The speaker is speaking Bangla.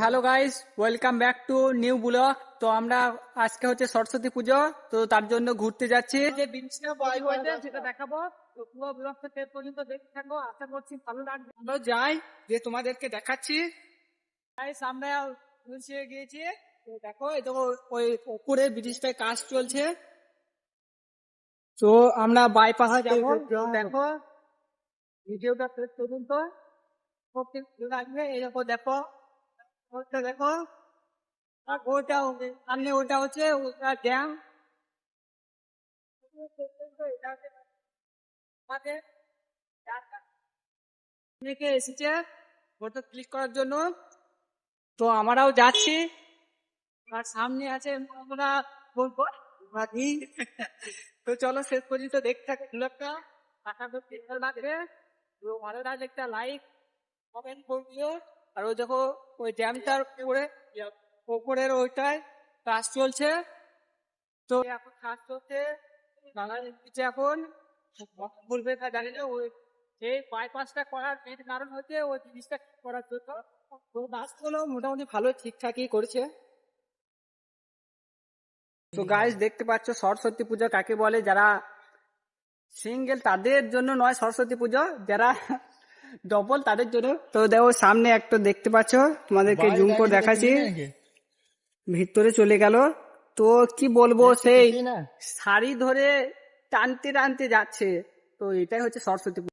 Hello guys, welcome back to new blog. তো আমরা আজকে হচ্ছে সরস্বতী পুজো, তো তার জন্য ঘুরতে যাচ্ছি। যে জিনিসটা বয় হয়েছে সেটা দেখাবো, তো পুরো ব্লগটা শেষ পর্যন্ত দেখতে থাকো। আশা করছি ভালো লাগবে। আমরা যাই, যে তোমাদেরকে দেখাচ্ছি। গাইস, আমরা পৌঁছে গিয়েছি। তো দেখো, এই দেখো, ওই উপরে ব্রিজটায় কাজ চলছে। তো আমরা বাইপাসে যাবো। তো দেখো, ভিডিওটা শেষ পর্যন্ত খুব ভালো লাগবে। এই দেখো, দেখো ওটা দেখো। আর ওটা সামনে ওটা হচ্ছে ওটা ড্যাম। অনেকে এসেছে ফটো ক্লিক করার জন্য, তো আমরাও যাচ্ছি। আর সামনে আছে আমরা বলবো বাকি। তো চলো শেষ পর্যন্ত দেখতে থাকো ব্লগটা। আশা করছি ভালো লাগবে। তো ভালো লাগলে একটা লাইক কমেন্ট করবিও। আর ওই দেখো, ওই ড্যামটার উপরে ওপরের ওইটায় কাজ চলছে। তো এখন কাজ চলছে বাঙালির পিঠে। এখন বলবে তা জানি না, ওই এই বাইপাসটা করার মেন কারণ হচ্ছে ওই জিনিসটা ঠিক করার জন্য। তো কাজগুলো মোটামুটি ভালো ঠিকঠাকই করেছে। তো গাইস, দেখতে পাচ্ছ সরস্বতী পুজো কাকে বলে। যারা সিঙ্গেল তাদের জন্য নয় সরস্বতী পুজো, যারা ডবল তাদের জন্য। তো দেখো সামনে একটা দেখতে পাচ্ছ, তোমাদেরকে জুম করে দেখাচ্ছি, ভিতরে চলে গেল। তো কি বলবো, সেই শাড়ি ধরে টানতে টানতে যাচ্ছে। তো এটাই হচ্ছে সরস্বতী পুজো।